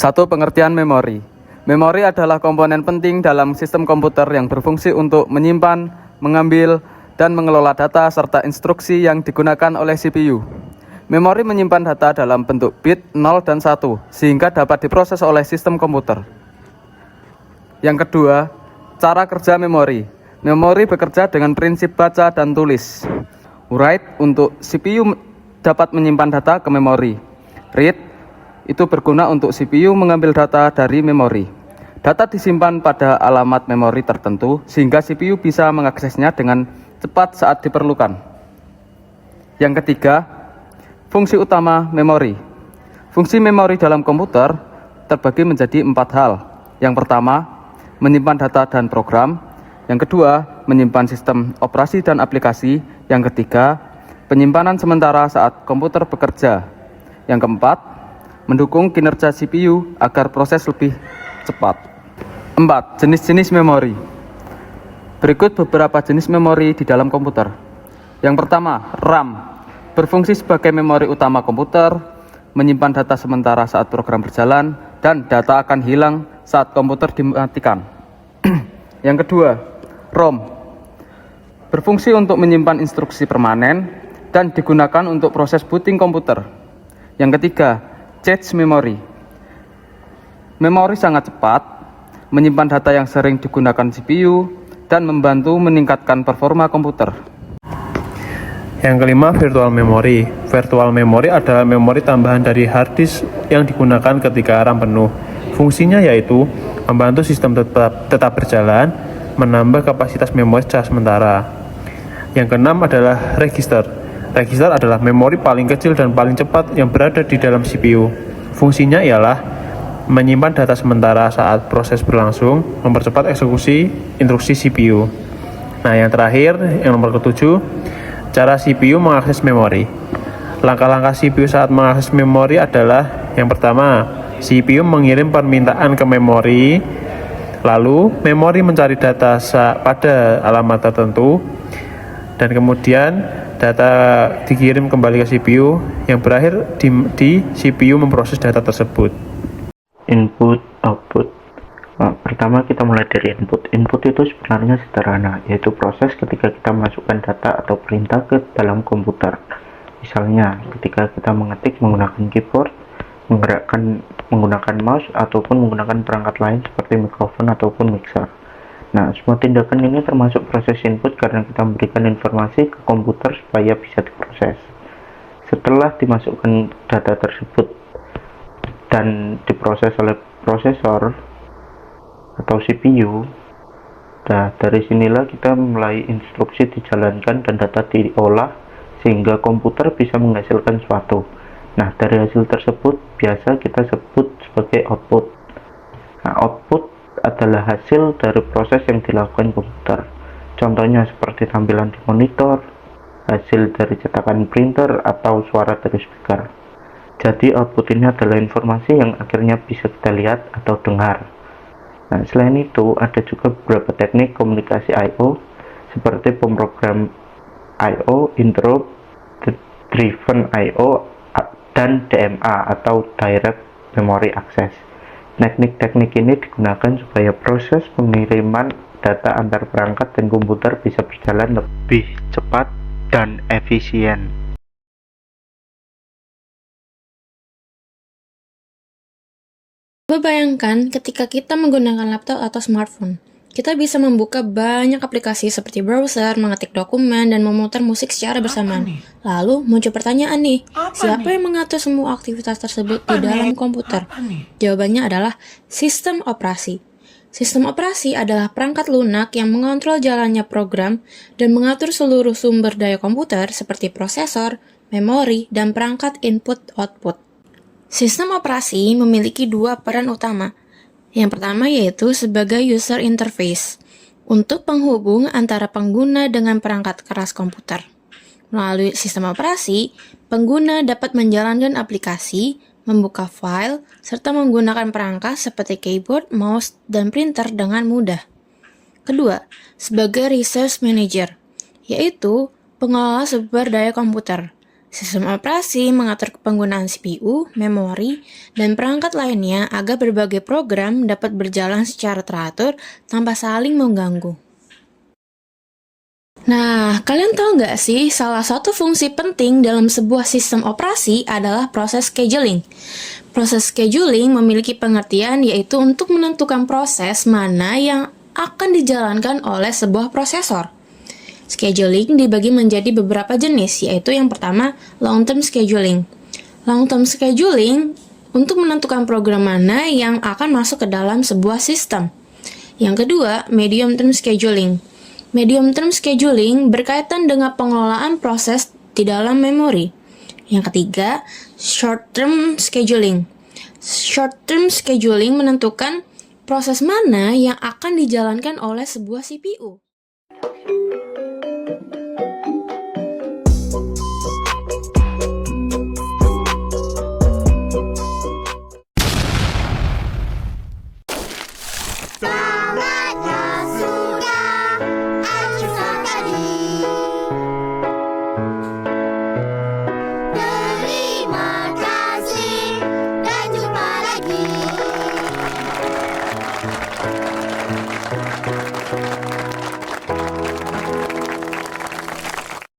Satu, pengertian memori. Memori adalah komponen penting dalam sistem komputer yang berfungsi untuk menyimpan, mengambil, dan mengelola data serta instruksi yang digunakan oleh CPU. Memori menyimpan data dalam bentuk bit 0 dan 1 sehingga dapat diproses oleh sistem komputer. Yang kedua, cara kerja memori. Memori bekerja dengan prinsip baca dan tulis. Write untuk CPU dapat menyimpan data ke memori. Read itu berguna untuk CPU mengambil data dari memori. Data disimpan pada alamat memori tertentu sehingga CPU bisa mengaksesnya dengan cepat saat diperlukan. Yang ketiga, fungsi utama memori. Fungsi memori dalam komputer terbagi menjadi 4 hal. Yang pertama, menyimpan data dan program. Yang kedua, menyimpan sistem operasi dan aplikasi. Yang ketiga, penyimpanan sementara saat komputer bekerja. Yang keempat, mendukung kinerja CPU agar proses lebih cepat. 4. Jenis-jenis memori. Berikut beberapa jenis memori di dalam komputer. Yang pertama, RAM. Berfungsi sebagai memori utama komputer, menyimpan data sementara saat program berjalan, dan data akan hilang saat komputer dimatikan. Yang kedua, ROM. Berfungsi untuk menyimpan instruksi permanen dan digunakan untuk proses booting komputer. Yang ketiga, cache memory. Memori sangat cepat, menyimpan data yang sering digunakan CPU, dan membantu meningkatkan performa komputer. Yang kelima, virtual memory. Virtual memory adalah memori tambahan dari hard disk yang digunakan ketika RAM penuh. Fungsinya yaitu membantu sistem tetap berjalan, menambah kapasitas memori secara sementara. Yang keenam adalah register. Register adalah memori paling kecil dan paling cepat yang berada di dalam CPU. Fungsinya ialah menyimpan data sementara saat proses berlangsung, mempercepat eksekusi instruksi CPU. Nah, yang terakhir, yang nomor ketujuh, cara CPU mengakses memori. Langkah-langkah CPU saat mengakses memori adalah yang pertama, CPU mengirim permintaan ke memori, lalu memori mencari data pada alamat tertentu, dan kemudian data dikirim kembali ke CPU yang berakhir di CPU memproses data tersebut. Input, output. Pertama kita mulai dari input. Input itu sebenarnya sederhana, yaitu proses ketika kita masukkan data atau perintah ke dalam komputer. Misalnya ketika kita mengetik menggunakan keyboard, menggunakan mouse, ataupun menggunakan perangkat lain seperti mikrofon ataupun mixer. Nah, semua tindakan ini termasuk proses input karena kita memberikan informasi ke komputer supaya bisa diproses. Setelah dimasukkan data tersebut dan diproses oleh prosesor atau CPU, nah dari sinilah kita mulai instruksi dijalankan dan data diolah sehingga komputer bisa menghasilkan suatu. Nah, dari hasil tersebut biasa kita sebut sebagai output. Nah, output adalah hasil dari proses yang dilakukan komputer. Contohnya seperti tampilan di monitor, hasil dari cetakan printer, atau suara dari speaker. Jadi output ini adalah informasi yang akhirnya bisa kita lihat atau dengar. Nah, selain itu ada juga beberapa teknik komunikasi I/O seperti pemrogram I/O, interrupt, driven I/O, dan DMA atau Direct Memory Access. Teknik-teknik ini digunakan supaya proses pengiriman data antar perangkat dan komputer bisa berjalan lebih cepat dan efisien. Coba bayangkan ketika kita menggunakan laptop atau smartphone. Kita bisa membuka banyak aplikasi seperti browser, mengetik dokumen, dan memutar musik secara bersamaan. Lalu muncul pertanyaan nih, siapa yang mengatur semua aktivitas tersebut di dalam komputer? Jawabannya adalah sistem operasi. Sistem operasi adalah perangkat lunak yang mengontrol jalannya program dan mengatur seluruh sumber daya komputer seperti prosesor, memori, dan perangkat input-output. Sistem operasi memiliki dua peran utama. Yang pertama yaitu sebagai user interface, untuk penghubung antara pengguna dengan perangkat keras komputer. Melalui sistem operasi, pengguna dapat menjalankan aplikasi, membuka file, serta menggunakan perangkat seperti keyboard, mouse, dan printer dengan mudah. Kedua, sebagai resource manager, yaitu pengelola sumber daya komputer. Sistem operasi mengatur penggunaan CPU, memori, dan perangkat lainnya agar berbagai program dapat berjalan secara teratur tanpa saling mengganggu. Nah, kalian tahu nggak sih, salah satu fungsi penting dalam sebuah sistem operasi adalah proses scheduling. Proses scheduling memiliki pengertian yaitu untuk menentukan proses mana yang akan dijalankan oleh sebuah prosesor. Scheduling dibagi menjadi beberapa jenis, yaitu yang pertama, long-term scheduling. Long-term scheduling untuk menentukan program mana yang akan masuk ke dalam sebuah sistem. Yang kedua, medium-term scheduling. Medium-term scheduling berkaitan dengan pengelolaan proses di dalam memori. Yang ketiga, short-term scheduling. Short-term scheduling menentukan proses mana yang akan dijalankan oleh sebuah CPU.